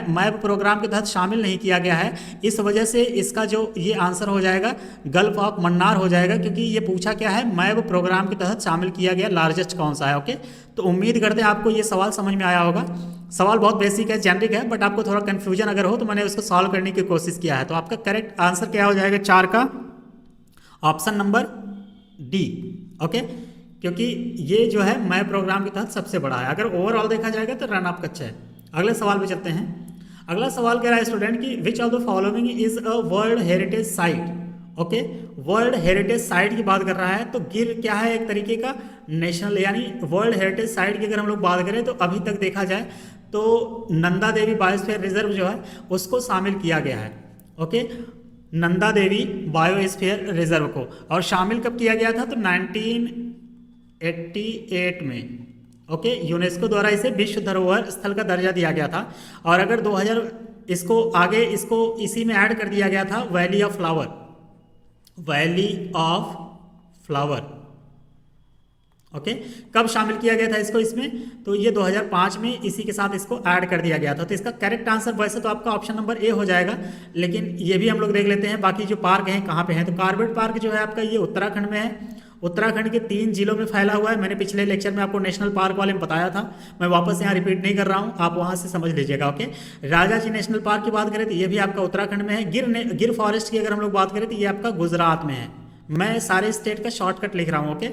मैप प्रोग्राम के तहत शामिल नहीं किया गया है, इस वजह से इसका जो ये आंसर हो जाएगा गल्फ ऑफ मन्नार हो जाएगा, क्योंकि ये पूछा क्या है, मैप प्रोग्राम के तहत शामिल किया गया लार्जेस्ट कौन सा है। ओके, तो उम्मीद करते हैं आपको ये सवाल समझ में आया होगा। सवाल बहुत बेसिक है, जेनरिक है, बट आपको थोड़ा कन्फ्यूजन अगर हो तो मैंने उसको सॉल्व करने की कोशिश किया है। तो आपका करेक्ट आंसर क्या हो जाएगा 4 का, ऑप्शन नंबर डी। ओके, क्योंकि ये जो है मैप प्रोग्राम के तहत सबसे बड़ा है। अगर ओवरऑल देखा जाएगा तो रन ऑफ कच्छ है। अगले सवाल पे चलते हैं। अगला सवाल कह रहा है स्टूडेंट कि which of the following is a world heritage site. Okay, world heritage site की बात कर रहा है, तो गिर क्या है, एक तरीके का नेशनल, यानी वर्ल्ड हेरिटेज साइट की अगर हम लोग बात करें तो अभी तक देखा जाए तो नंदा देवी बायोस्फीयर रिजर्व जो है उसको शामिल किया गया है। Okay, Nanda Devi biosphere reserve को, और शामिल कब किया गया था, तो 1988 में। ओके, यूनेस्को द्वारा इसे विश्व धरोहर स्थल का दर्जा दिया गया था। और अगर 2000 इसको आगे इसको इसी में ऐड कर दिया गया था valley of flower, valley of flower. Okay. कब शामिल किया गया था इसको इसमें, तो ये 2005 में इसी के साथ इसको ऐड कर दिया गया था। तो इसका करेक्ट आंसर वैसे तो आपका ऑप्शन नंबर ए हो जाएगा, लेकिन ये भी हम लोग देख लेते हैं बाकी जो पार्क हैं कहाँ पे हैं। तो कॉर्बेट पार्क जो है आपका ये उत्तराखंड में है, उत्तराखंड के 3 जिलों में फैला हुआ है। मैंने पिछले लेक्चर में आपको नेशनल पार्क वाले में बताया था, मैं वापस यहाँ रिपीट नहीं कर रहा हूँ, आप वहाँ से समझ लीजिएगा। ओके, राजा जी नेशनल पार्क की बात करें तो ये भी आपका उत्तराखंड में है। गिर फॉरेस्ट की अगर हम लोग बात करें तो ये आपका गुजरात में है। मैं सारे स्टेट का शॉर्टकट लिख रहा हूँ। ओके,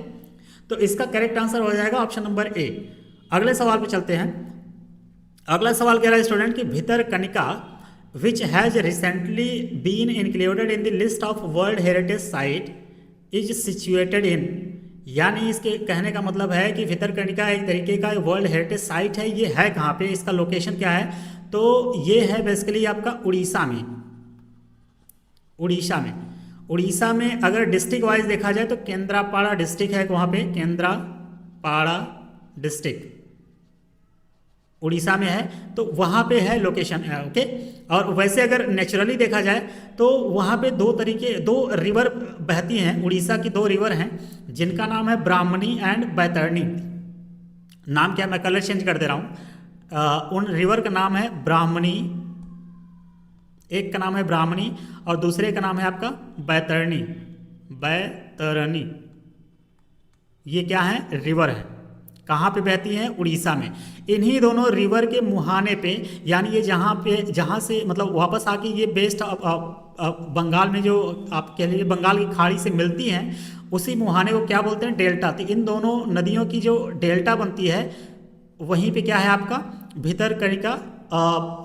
तो इसका करेक्ट आंसर हो जाएगा ऑप्शन नंबर ए। अगले सवाल पे चलते हैं। अगला सवाल कह रहा है स्टूडेंट कि Bhitarkanika which has recently been included in the list of world heritage site is situated in, यानी इसके कहने का मतलब है कि भितरकनिका एक तरीके का वर्ल्ड हेरिटेज साइट है। ये है कहाँ पे, इसका लोकेशन क्या है, तो ये है बेसिकली आपका उड़ीसा में। उड़ीसा में अगर डिस्ट्रिक्ट वाइज देखा जाए तो केंद्रापाड़ा डिस्ट्रिक्ट है वहाँ पे, केंद्रापाड़ा डिस्ट्रिक्ट उड़ीसा में है, तो वहाँ पे है लोकेशन है। ओके, और वैसे अगर नेचुरली देखा जाए तो वहाँ पे दो रिवर बहती हैं, उड़ीसा की 2 रिवर हैं जिनका नाम है ब्राह्मणी एंड बैतरणी। नाम क्या, मैं कलर चेंज कर दे रहा हूँ। उन रिवर का नाम है ब्राह्मणी, एक का नाम है ब्राह्मणी और दूसरे का नाम है आपका बैतरणी। ये क्या है, रिवर है, कहाँ पे बहती हैं, उड़ीसा में। इन्हीं दोनों रिवर के मुहाने पे, यानी ये जहाँ से मतलब वापस आके ये बेस्ट बंगाल में जो आप कह लीजिए बंगाल की खाड़ी से मिलती हैं, उसी मुहाने को क्या बोलते हैं, डेल्टा। तो इन दोनों नदियों की जो डेल्टा बनती है वहीं पे क्या है आपका भितरकनिका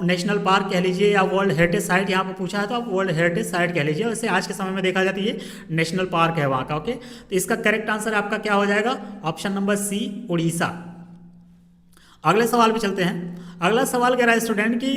नेशनल पार्क कह लीजिए या वर्ल्ड हेरिटेज साइट। यहाँ पर पूछा है तो आप वर्ल्ड हेरिटेज साइट कह लीजिए। वैसे आज के समय में देखा जाता है ये नेशनल पार्क है वहाँ का। ओके, तो इसका करेक्ट आंसर आपका क्या हो जाएगा, ऑप्शन नंबर सी, उड़ीसा। अगले सवाल पे चलते हैं। अगला सवाल कह रहा है स्टूडेंट कि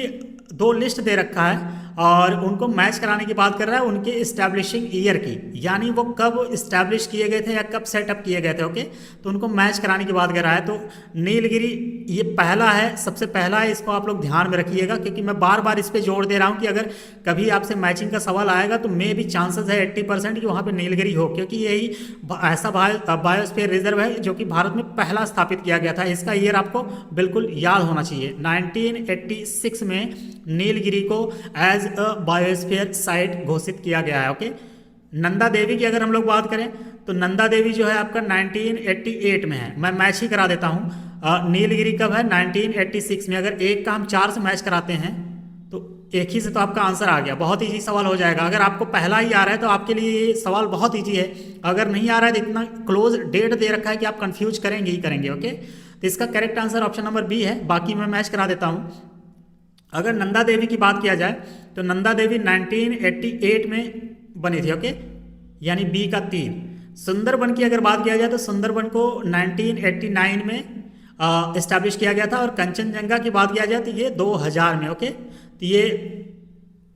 2 लिस्ट दे रखा है और उनको मैच कराने की बात कर रहा है उनके इस्टेब्लिशिंग ईयर की, यानी वो कब इस्टेब्लिश किए गए थे या कब सेटअप किए गए थे। ओके, तो उनको मैच कराने की बात कर रहा है। तो नीलगिरी ये पहला है, सबसे पहला है, इसको आप लोग ध्यान में रखिएगा क्योंकि मैं बार बार इस पर जोर दे रहा हूँ कि अगर कभी आपसे मैचिंग का सवाल आएगा तो मे भी चांसेस है 80% कि वहाँ पर नीलगिरी हो, क्योंकि यही ऐसा बायोस्फीयर रिजर्व है जो कि भारत में पहला स्थापित किया गया था। इसका ईयर आपको बिल्कुल याद होना चाहिए। 1986 में नीलगिरी को एज बायोस्फीयर साइट घोषित किया गया है। ओके, नंदा देवी की अगर हम लोग बात करें तो नंदा देवी जो है आपका 1988 में है। मैं मैच ही करा देता हूँ। नीलगिरी कब है, 1986 में। अगर एक का हम 4 से मैच कराते हैं तो एक ही से तो आपका आंसर आ गया। बहुत ईजी सवाल हो जाएगा। अगर आपको पहला ही आ रहा है तो आपके लिए ये सवाल बहुत ईजी है। अगर नहीं आ रहा है तो इतना क्लोज डेट दे रखा है कि आप कंफ्यूज करेंगे ही करेंगे। ओके, तो इसका correct answer option number b है। बाकी मैं मैच करा देता हूँ। अगर नंदा देवी की बात किया जाए तो नंदा देवी 1988 में बनी थी। ओके, यानी बी का 3। सुंदरबन की अगर बात किया जाए तो सुंदरबन को 1989 में इस्टेब्लिश किया गया था। और कंचनजंगा की बात किया जाए तो ये 2000 में। ओके, तो ये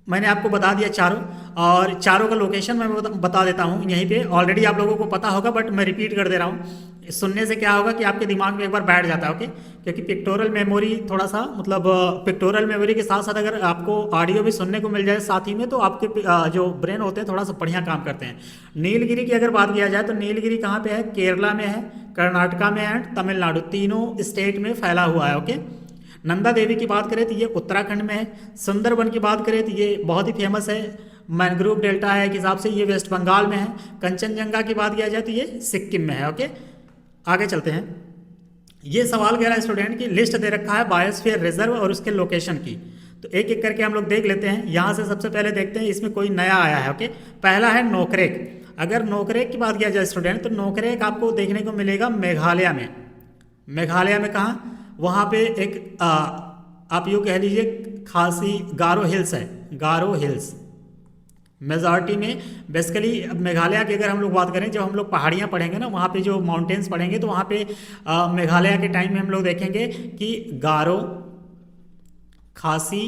मैंने आपको बता दिया चारों, और चारों का लोकेशन मैं बता देता हूँ यहीं पे। ऑलरेडी आप लोगों को पता होगा बट मैं रिपीट कर दे रहा हूँ। सुनने से क्या होगा कि आपके दिमाग में एक बार बैठ जाता है। ओके, क्योंकि पिक्टोरल मेमोरी थोड़ा सा मतलब पिक्टोरल मेमोरी के साथ साथ अगर आपको ऑडियो भी सुनने को मिल जाए साथ ही में तो आपके जो ब्रेन होते हैं थोड़ा सा बढ़िया काम करते हैं। नीलगिरी की अगर बात किया जाए तो नीलगिरी कहाँ पे है, केरला में है, कर्नाटका में एंड तमिलनाडु, तीनों स्टेट में फैला हुआ है। ओके, नंदा देवी की बात करें तो ये उत्तराखंड में है। सुंदरबन की बात करें तो ये बहुत ही फेमस है, मैनग्रोव डेल्टा है, एक हिसाब से ये वेस्ट बंगाल में है। कंचनजंगा की बात किया जाए तो ये सिक्किम में है। ओके, आगे चलते हैं। ये सवाल कह रहा है स्टूडेंट की लिस्ट दे रखा है बायोस्फीयर रिजर्व और उसके लोकेशन की, तो एक एक करके हम लोग देख लेते हैं। यहाँ से सबसे पहले देखते हैं इसमें कोई नया आया है। ओके, पहला है नोकरेक। अगर नोकरेक की बात किया जाए स्टूडेंट तो नोकरेक आपको देखने को मिलेगा मेघालय में। मेघालय में कहाँ, वहाँ पे एक आप यूँ कह लीजिए खासी गारो हिल्स है, गारो हिल्स मेजॉरिटी में। बेसिकली मेघालय की अगर हम लोग बात करें, जब हम लोग पहाड़ियाँ पढ़ेंगे ना वहाँ पे जो माउंटेन्स पढ़ेंगे तो वहाँ पे मेघालय के टाइम में हम लोग देखेंगे कि गारो, खासी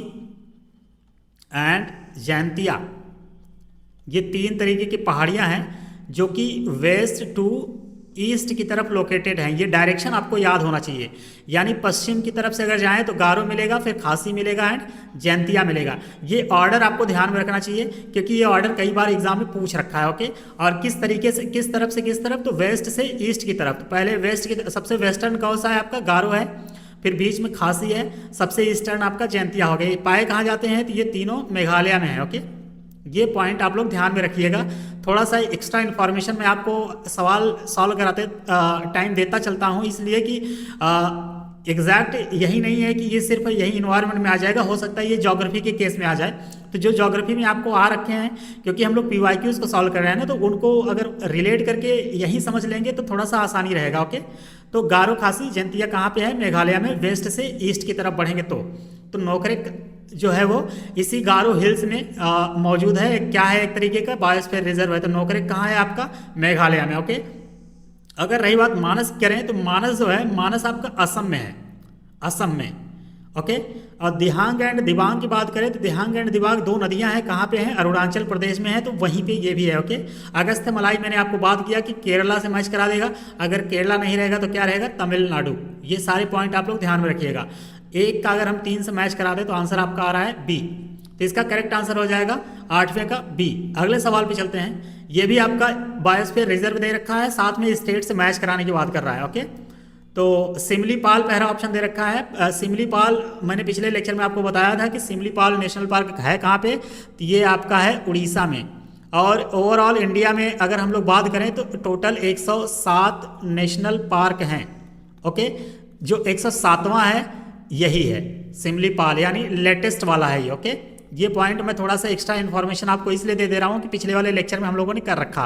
एंड जैंतिया, ये 3 तरीके की पहाड़ियाँ हैं जो कि वेस्ट टू ईस्ट की तरफ लोकेटेड हैं। ये डायरेक्शन आपको याद होना चाहिए, यानी पश्चिम की तरफ से अगर जाएं तो गारो मिलेगा, फिर खासी मिलेगा एंड जैंतिया मिलेगा। ये ऑर्डर आपको ध्यान में रखना चाहिए क्योंकि ये ऑर्डर कई बार एग्जाम में पूछ रखा है। ओके, और किस तरीके से, किस तरफ से किस तरफ, तो वेस्ट से ईस्ट की तरफ। तो पहले वेस्ट की, सबसे वेस्टर्न कौन सा है आपका, गारो है, फिर बीच में खासी है, सबसे ईस्टर्न आपका जैंतिया हो गया। ये पाए कहाँ जाते हैं, तो ये तीनों मेघालय में है। ओके, ये पॉइंट आप लोग ध्यान में रखिएगा। थोड़ा सा एक्स्ट्रा इन्फॉर्मेशन मैं आपको सवाल सॉल्व कराते टाइम देता चलता हूँ, इसलिए कि एग्जैक्ट यही नहीं है कि ये सिर्फ यही इन्वायरमेंट में आ जाएगा, हो सकता है ये ज्योग्राफी के केस में आ जाए। तो जो ज्योग्राफी में आपको आ रखे हैं, क्योंकि हम लोग पीवाईक्यूज को सॉल्व कर रहे हैं ना, तो उनको अगर रिलेट करके यही समझ लेंगे तो थोड़ा सा आसानी रहेगा। ओके, तो गारो खासी जैंतिया कहाँ पे है, मेघालय में, वेस्ट से ईस्ट की तरफ बढ़ेंगे तो नोकरेक जो है वो इसी गारो हिल्स में मौजूद है। क्या है, एक तरीके का बायोस्फीयर रिजर्व है। तो नोकरेक कहाँ है आपका, मेघालय में। ओके, अगर रही बात मानस करें तो मानस जो है, मानस आपका असम में है, असम में। ओके, और दिहांग एंड दिबांग की बात करें तो दिहांग एंड दिबांग दो नदियां हैं, कहाँ पे हैं, अरुणाचल प्रदेश में है, तो वहीं पे ये भी है। ओके, अगस्त्य मलाई मैंने आपको बात किया कि केरला से मैच करा देगा, अगर केरला नहीं रहेगा तो क्या रहेगा, तमिलनाडु। ये सारे पॉइंट आप लोग ध्यान में रखिएगा। एक का अगर हम 3 से मैच करा दें तो आंसर आपका आ रहा है बी, तो इसका करेक्ट आंसर हो जाएगा 8वें का बी। अगले सवाल पे चलते हैं। ये भी आपका बायोस्फीयर रिजर्व दे रखा है, साथ में स्टेट से मैच कराने की बात कर रहा है। ओके, तो सिमलीपाल पहला ऑप्शन दे रखा है। सिमलीपाल मैंने पिछले लेक्चर में आपको बताया था कि सिमलीपाल नेशनल पार्क है कहाँ पे, तो ये आपका है उड़ीसा में। और ओवरऑल इंडिया में अगर हम लोग बात करें तो टोटल 107 नेशनल पार्क हैं। ओके, जो 107वां है यही है सिमलीपाल, यानी लेटेस्ट वाला है ये। ओके, ये पॉइंट मैं थोड़ा सा एक्स्ट्रा इन्फॉर्मेशन आपको इसलिए दे रहा हूँ कि पिछले वाले लेक्चर में हम लोगों ने कर रखा।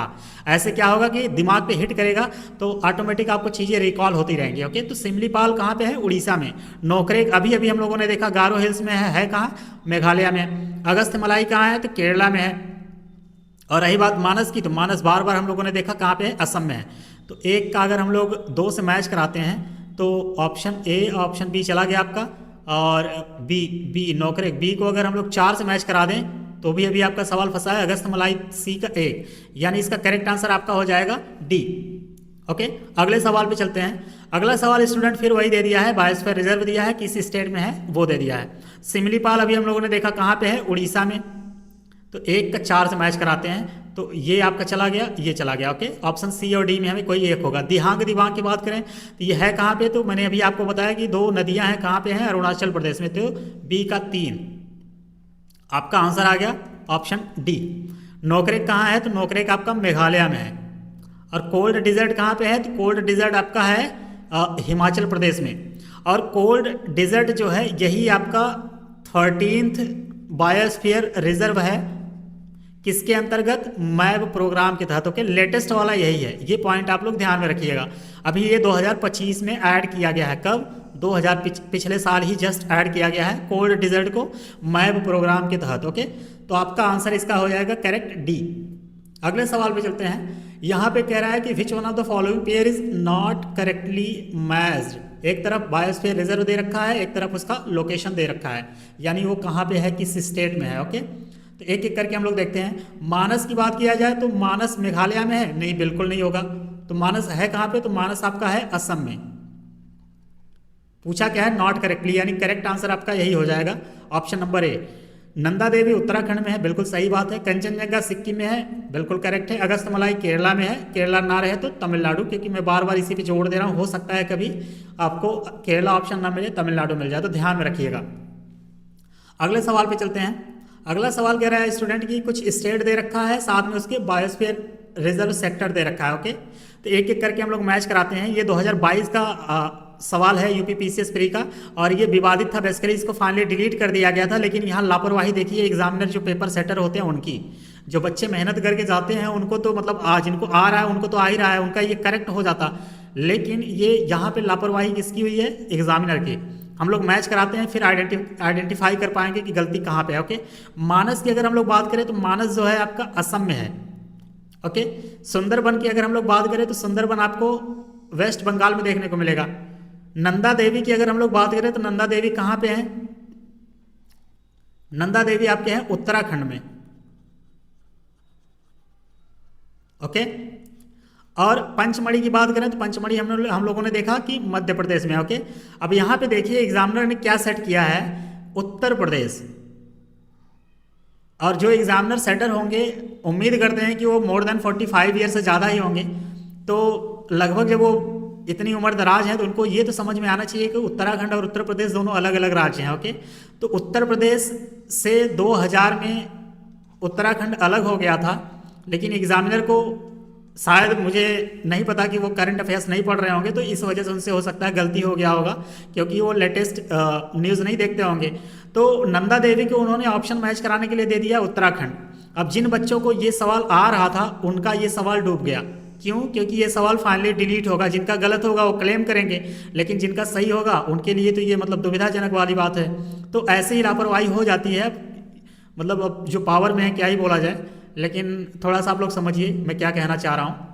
ऐसे क्या होगा कि दिमाग पे हिट करेगा तो ऑटोमेटिक आपको चीज़ें रिकॉल होती रहेंगी। ओके, तो सिमलीपाल कहाँ पे है, उड़ीसा में। नोकरेक अभी अभी हम लोगों ने देखा गारो हिल्स में है कहाँ, मेघालय में। अगस्त्य मलाई कहाँ है, तो केरला में है। और रही बात मानस की, तो मानस बार बार हम लोगों ने देखा कहाँ पे है, असम में है। तो एक का अगर हम लोग 2 से मैच कराते हैं तो ऑप्शन ए ऑप्शन बी चला गया आपका, और बी नोकरेक बी को अगर हम लोग 4 से मैच करा दें तो भी अभी आपका सवाल फंसा है। अगस्त मलाई सी का ए, यानी इसका करेक्ट आंसर आपका हो जाएगा डी। ओके, अगले सवाल पे चलते हैं। अगला सवाल स्टूडेंट फिर वही दे दिया है, बायोस्फीयर रिजर्व दिया है, किस स्टेट में है वो दे दिया है। सिमलीपाल अभी हम लोगों ने देखा कहाँ पे है, उड़ीसा में। तो 1 का 4 से मैच कराते हैं तो ये आपका चला गया, ये चला गया। ओके, ऑप्शन सी और डी में हमें कोई एक होगा। दिहांग दिबांग की बात करें तो ये है कहाँ पे, तो मैंने अभी आपको बताया कि 2 नदियां हैं, कहाँ पे हैं, अरुणाचल प्रदेश में। तो बी का 3 आपका आंसर आ गया, ऑप्शन डी। नोकरेक कहाँ है, तो नोकरेक आपका मेघालय में है। और कोल्ड डिजर्ट कहाँ पे है, तो कोल्ड डिजर्ट आपका है हिमाचल प्रदेश में। और कोल्ड डिजर्ट जो है यही आपका 13th बायोस्फीयर रिजर्व है, किसके अंतर्गत, मैब प्रोग्राम के तहत। ओके, लेटेस्ट वाला यही है, ये पॉइंट आप लोग ध्यान में रखिएगा। अभी ये 2025 में ऐड किया गया है, कब, 2000 पिछले साल ही जस्ट ऐड किया गया है कोल्ड डिजर्ट को मैब प्रोग्राम के तहत। ओके, तो आपका आंसर इसका हो जाएगा करेक्ट डी। अगले सवाल पे चलते हैं। यहाँ पे कह रहा है कि विच one of the following pair is not correctly matched. एक तरफ बायोस्फीयर रिजर्व दे रखा है, एक तरफ उसका लोकेशन दे रखा है, यानी वो कहाँ पे है, किस स्टेट में है। ओके, तो एक एक करके हम लोग देखते हैं। मानस की बात किया जाए तो मानस मेघालय में है, नहीं, बिल्कुल नहीं होगा। तो मानस है कहाँ पे, तो मानस आपका है असम में। पूछा क्या है, नॉट करेक्टली, यानी करेक्ट आंसर आपका यही हो जाएगा, option number A. Nanda Devi Uttarakhand में है, बिल्कुल सही बात है। कंचनजंगा सिक्किम में है, बिल्कुल करेक्ट है। अगस्त मलाई केरला में है, केरला ना रहे तो तमिलनाडु, क्योंकि मैं बार बार इसी पे जोड़ दे रहा हूँ, हो सकता है कभी आपको केरला ऑप्शन ना मिले, तमिलनाडु मिल जाए, तो ध्यान में रखिएगा। अगले सवाल पे चलते हैं। अगला सवाल कह रहा है स्टूडेंट की कुछ स्टेट दे रखा है, साथ में उसके बायोस्फीयर रिजर्व सेक्टर दे रखा है। ओके, तो एक एक करके हम लोग मैच कराते हैं। ये 2022 का सवाल है यूपी पीसीएस प्री का, और ये विवादित था, बेसिकली इसको फाइनली डिलीट कर दिया गया था। लेकिन यहाँ लापरवाही देखिए एग्जामिनर जो पेपर सेटर होते हैं उनकी, जो बच्चे मेहनत करके जाते हैं उनको तो मतलब जिनको आ रहा है उनको तो आ ही रहा है, उनका ये करेक्ट हो जाता, लेकिन ये यहाँ पे लापरवाही किसकी हुई है, एग्जामिनर की। हम लोग मैच कराते हैं फिर आइडेंटिफाई कर पाएंगे कि गलती कहाँ पे है। ओके, मानस की अगर हम लोग बात करें तो मानस जो है आपका असम में है। ओके, सुंदरबन की अगर हम लोग बात करें तो सुंदरबन आपको वेस्ट बंगाल में देखने को मिलेगा। नंदा देवी की अगर हम लोग बात करें तो नंदा देवी कहाँ पे है, नंदा देवी आपके हैं उत्तराखंड में। ओके, और पंचमढ़ी की बात करें तो पंचमढ़ी हम लोगों ने देखा कि मध्य प्रदेश में। ओके, अब यहाँ पे देखिए एग्जामिनर ने क्या सेट किया है, उत्तर प्रदेश। और जो एग्जामिनर सेटर होंगे उम्मीद करते हैं कि वो मोर देन 45 ईयर से ज़्यादा ही होंगे, तो लगभग जब वो इतनी उम्र दराज है तो उनको ये तो समझ में आना चाहिए कि उत्तराखंड और उत्तर प्रदेश दोनों अलग अलग राज्य हैं। ओके, तो उत्तर प्रदेश से 2000 में उत्तराखंड अलग हो गया था, लेकिन एग्जामिनर को शायद, मुझे नहीं पता कि वो करंट अफेयर्स नहीं पढ़ रहे होंगे, तो इस वजह से उनसे हो सकता है गलती हो गया होगा, क्योंकि वो लेटेस्ट न्यूज़ नहीं देखते होंगे। तो नंदा देवी को उन्होंने ऑप्शन मैच कराने के लिए दे दिया उत्तराखंड। अब जिन बच्चों को ये सवाल आ रहा था उनका ये सवाल डूब गया। क्यों? क्योंकि ये सवाल फाइनली डिलीट होगा। जिनका गलत होगा वो क्लेम करेंगे, लेकिन जिनका सही होगा उनके लिए तो ये मतलब दुविधाजनक वाली बात है। तो ऐसे ही लापरवाही हो जाती है, मतलब अब जो पावर में है क्या ही बोला जाए, लेकिन थोड़ा सा आप लोग समझिए मैं क्या कहना चाह रहा हूँ।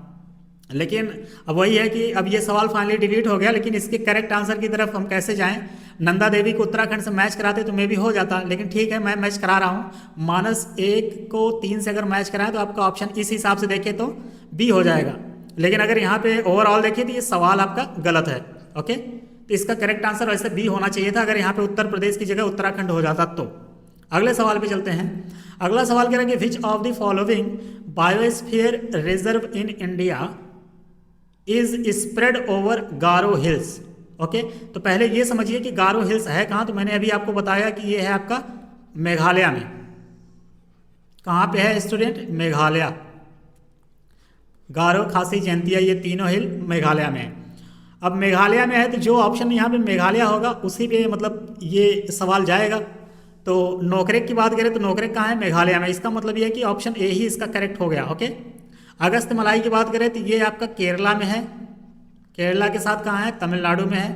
लेकिन अब वही है कि अब ये सवाल फाइनली डिलीट हो गया, लेकिन इसके करेक्ट आंसर की तरफ हम कैसे जाएं? नंदा देवी को उत्तराखंड से मैच कराते तो मे भी हो जाता, लेकिन ठीक है मैं मैच करा रहा हूँ। मानस 1 को 3 से अगर मैच कराएं तो आपका ऑप्शन इस हिसाब से देखें तो बी हो जाएगा। लेकिन अगर यहाँ पे ओवरऑल देखें तो ये सवाल आपका गलत है। ओके, तो इसका करेक्ट आंसर वैसे बी होना चाहिए था, अगर यहाँ पे उत्तर प्रदेश की जगह उत्तराखंड हो जाता तो। अगले सवाल पे चलते हैं। अगला सवाल कह रहा है कि which of the following biosphere reserve in India is spread over Garo hills. Okay, तो पहले ये समझिए कि गारो हिल्स है कहाँ, तो मैंने अभी आपको बताया कि ये है आपका मेघालय में। कहाँ पे है स्टूडेंट? मेघालय। गारो, खासी, जयंतिया, ये तीनों हिल मेघालय में है। अब मेघालय में है तो जो ऑप्शन यहाँ पे मेघालय होगा उसी पे मतलब ये सवाल जाएगा। तो नोकरेक की बात करें तो नोकरेक कहाँ है? मेघालय में। इसका मतलब ये है कि ऑप्शन ए ही इसका करेक्ट हो गया। ओके, अगस्त मलाई की बात करें तो ये आपका केरला में है। केरला के साथ कहाँ है? तमिलनाडु में है।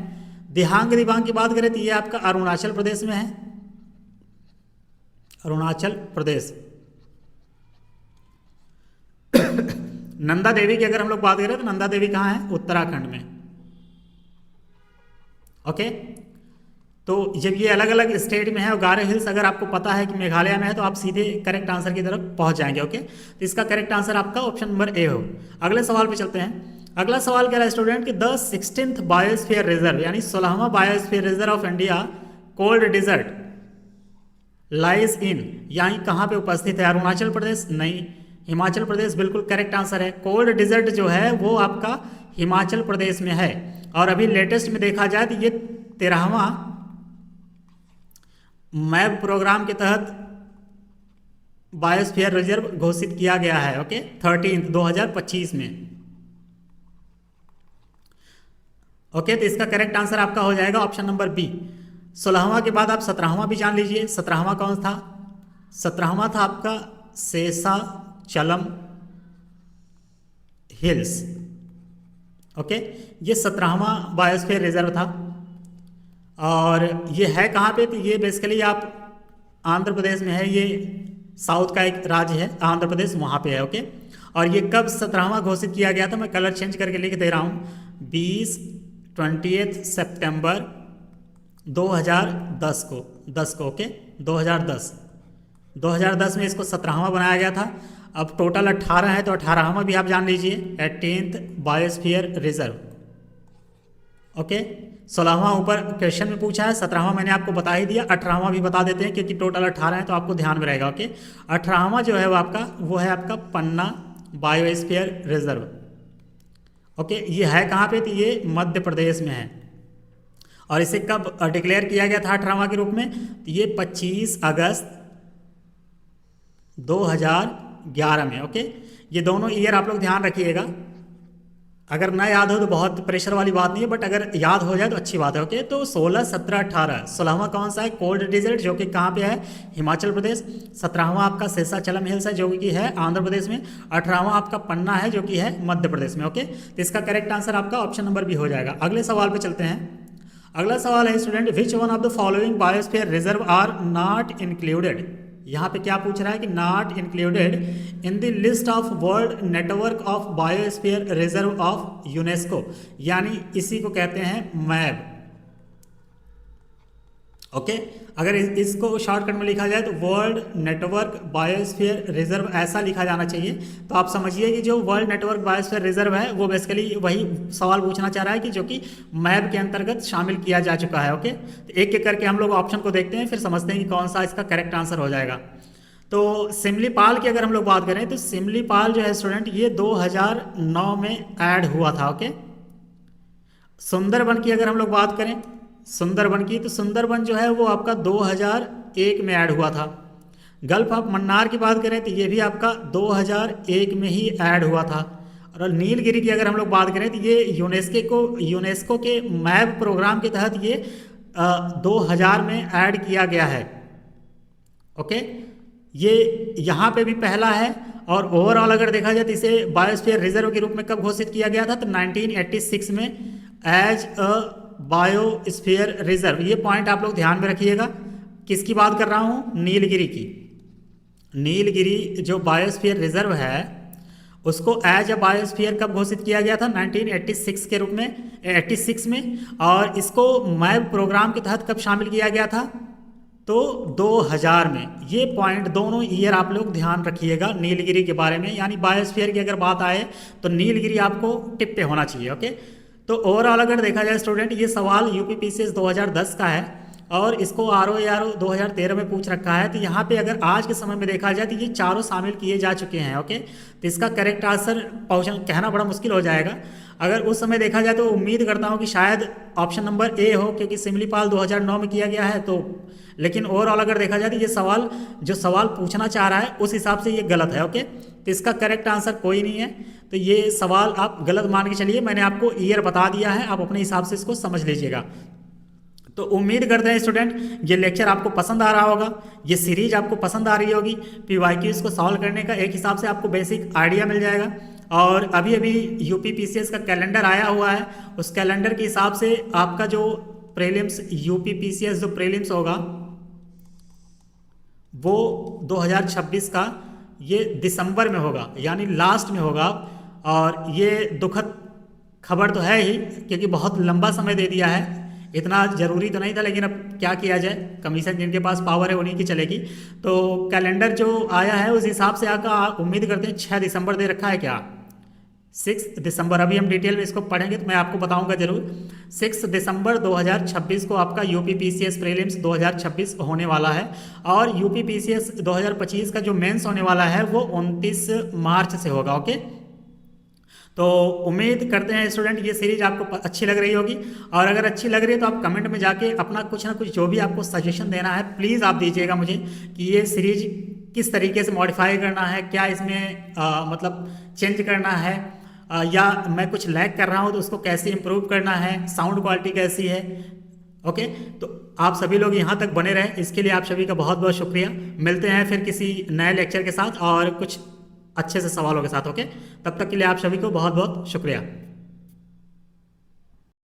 दिहांग दिबांग की बात करें तो ये आपका अरुणाचल प्रदेश में है। अरुणाचल प्रदेश। नंदा देवी की अगर हम लोग बात करें तो नंदा देवी कहाँ है? उत्तराखंड में। ओके, तो जब ये अलग अलग स्टेट में है और गारो हिल्स अगर आपको पता है कि मेघालय में है तो आप सीधे करेक्ट आंसर की तरफ पहुंच जाएंगे। ओके, तो इसका करेक्ट आंसर आपका ऑप्शन नंबर ए हो। अगले सवाल पे चलते हैं। अगला सवाल कह रहा है स्टूडेंट कि द 16th बायोस्फीयर रिजर्व यानी 16वां biosphere reserve of India cold desert lies in, यानी कहाँ पे उपस्थित है? अरुणाचल प्रदेश? नहीं, हिमाचल प्रदेश बिल्कुल करेक्ट आंसर है। कोल्ड डिजर्ट जो है वो आपका हिमाचल प्रदेश में है। और अभी लेटेस्ट में देखा जाए तो ये 13वां मैप प्रोग्राम के तहत बायोस्फीयर रिजर्व घोषित किया गया है। ओके, 13 2025 में। ओके, तो इसका करेक्ट आंसर आपका हो जाएगा ऑप्शन नंबर बी। 16वां के बाद आप 17वां भी जान लीजिए। 17वां कौन था? 17वां था आपका शेषाचलम हिल्स। ओके, ये 17वां बायोस्फीयर रिजर्व था। और ये है कहाँ पे? तो ये बेसिकली आप आंध्र प्रदेश में है। ये साउथ का एक राज्य है आंध्र प्रदेश, वहाँ पे है। ओके, और ये कब 17वां घोषित किया गया था? मैं कलर चेंज करके लिख दे रहा हूँ। 20 सितंबर 2010 को 10 को। ओके, 2010 में इसको 17वां बनाया गया था। अब टोटल 18 है तो 18वां भी आप जान लीजिए, 18th बायोस्फीयर रिजर्व। ओके, 16वां ऊपर क्वेश्चन में पूछा है, 17वां मैंने आपको बता ही दिया, 18वां भी बता देते हैं क्योंकि टोटल 18 है तो आपको ध्यान में रहेगा। ओके, 18वां जो है वो है आपका पन्ना बायोस्फीयर रिजर्व। ओके, ये है कहाँ पे? तो ये मध्य प्रदेश में है। और इसे कब डिक्लेयर किया गया था 18वां के रूप में? तो ये 25 अगस्त 2011 में। ओके, ये दोनों ईयर आप लोग ध्यान रखिएगा। अगर ना याद हो तो बहुत प्रेशर वाली बात नहीं है, बट अगर याद हो जाए तो अच्छी बात है। ओके, तो 16, 17, 18, 16वां कौन सा है? कोल्ड डिजर्ट, जो कि कहाँ पे है? हिमाचल प्रदेश। 17वां आपका शेषाचलम हिल्स है जो कि है आंध्र प्रदेश में। 18वां आपका पन्ना है जो कि है मध्य प्रदेश में। ओके, तो इसका करेक्ट आंसर आपका ऑप्शन नंबर बी हो जाएगा। अगले सवाल पे चलते हैं। अगला सवाल है student, which one of the following biosphere reserve are not included. यहाँ पे क्या पूछ रहा है कि not included in the list of world network of biosphere reserve of UNESCO, यानी इसी को कहते हैं मैब। ओके। अगर इसको शॉर्टकट में लिखा जाए तो वर्ल्ड नेटवर्क बायोस्फीयर रिजर्व ऐसा लिखा जाना चाहिए। तो आप समझिए कि जो वर्ल्ड नेटवर्क बायोस्फीयर रिजर्व है वो बेसिकली वही सवाल पूछना चाह रहा है कि जो कि मैप के अंतर्गत शामिल किया जा चुका है। ओके, तो एक एक करके हम लोग ऑप्शन को देखते हैं, फिर समझते हैं कि कौन सा इसका करेक्ट आंसर हो जाएगा। तो सिमलीपाल की अगर हम लोग बात करें तो सिमलीपाल जो है स्टूडेंट ये 2009 में ऐड हुआ था। ओके, सुंदरबन की अगर हम लोग बात करें सुंदरबन की, तो सुंदरबन जो है वो आपका 2001 में ऐड हुआ था। गल्फ ऑफ मन्नार की बात करें तो ये भी आपका 2001 में ही ऐड हुआ था। और नीलगिरी की अगर हम लोग बात करें तो ये यूनेस्को के मैप प्रोग्राम के तहत ये 2000 में ऐड किया गया है। ओके, ये यहाँ पे भी पहला है। और ओवरऑल अगर देखा जाए तो इसे बायोस्फीयर रिजर्व के रूप में कब घोषित किया गया था, तो 1986 में एज अ बायोस्फीयर रिजर्व। ये पॉइंट आप लोग ध्यान में रखिएगा। किसकी बात कर रहा हूँ? नीलगिरी की। नीलगिरी जो बायोस्फीयर रिजर्व है उसको एज अ बायोस्फीयर कब घोषित किया गया था? 1986 के रूप में 86 में। और इसको मैप प्रोग्राम के तहत कब शामिल किया गया था? तो 2000 में। ये पॉइंट दोनों ईयर आप लोग ध्यान रखिएगा नीलगिरी के बारे में। यानी बायोस्फीयर की अगर बात आए तो नीलगिरी आपको टिप पे होना चाहिए। ओके, तो ओवरऑल अगर देखा जाए स्टूडेंट ये सवाल यूपीपीसीएस 2010 का है और इसको आरओ 2013 में पूछ रखा है। तो यहाँ पे अगर आज के समय में देखा जाए तो ये चारों शामिल किए जा चुके हैं। ओके, तो इसका करेक्ट आंसर कहना बड़ा मुश्किल हो जाएगा। अगर उस समय देखा जाए तो उम्मीद करता हूँ कि शायद ऑप्शन नंबर ए हो, क्योंकि सिमलीपाल 2009 में किया गया है। तो लेकिन ओवरऑल अगर देखा जाए तो ये सवाल जो सवाल पूछना चाह रहा है उस हिसाब से ये गलत है। ओके, तो इसका करेक्ट आंसर कोई नहीं है। तो ये सवाल आप गलत मान के चलिए। मैंने आपको ईयर बता दिया है, आप अपने हिसाब से इसको समझ लीजिएगा। तो उम्मीद करते हैं स्टूडेंट ये लेक्चर आपको पसंद आ रहा होगा, ये सीरीज आपको पसंद आ रही होगी। पीवाईक्यूज को सॉल्व करने का एक हिसाब से आपको बेसिक आइडिया मिल जाएगा। और अभी अभी यूपीपीसीएस का कैलेंडर आया हुआ है, उस कैलेंडर के हिसाब से आपका जो प्रीलिम्स यूपीपीसीएस जो प्रीलिम्स होगा वो 2026 का ये दिसंबर में होगा, यानी लास्ट में होगा। और ये दुखद खबर तो है ही, क्योंकि बहुत लंबा समय दे दिया है। इतना ज़रूरी तो नहीं था, लेकिन अब क्या किया जाए, कमीशन जिनके पास पावर है उन्हीं की चलेगी। तो कैलेंडर जो आया है उस हिसाब से आपका उम्मीद करते हैं 6 दिसंबर दे रखा है क्या? 6 दिसंबर। अभी हम डिटेल में इसको पढ़ेंगे तो मैं आपको बताऊंगा जरूर। 6 दिसंबर 2026 को आपका यूपीपीसीएस प्रीलिम्स 2026 होने वाला है। और यूपीपीसीएस 2025 का जो मेंस होने वाला है वो 29 मार्च से होगा। ओके, तो उम्मीद करते हैं स्टूडेंट ये सीरीज आपको अच्छी लग रही होगी। और अगर अच्छी लग रही है तो आप कमेंट में जाके अपना कुछ ना कुछ जो भी आपको सजेशन देना है प्लीज़ आप दीजिएगा मुझे, कि ये सीरीज किस तरीके से मॉडिफाई करना है, क्या इसमें मतलब चेंज करना है, या मैं कुछ लैग कर रहा हूँ तो उसको कैसे इम्प्रूव करना है, साउंड क्वालिटी कैसी है। ओके, तो आप सभी लोग यहाँ तक बने रहें, इसके लिए आप सभी का बहुत बहुत शुक्रिया। मिलते हैं फिर किसी नए लेक्चर के साथ और कुछ अच्छे से सवालों के साथ। ओके, तब तक के लिए आप सभी को बहुत बहुत शुक्रिया।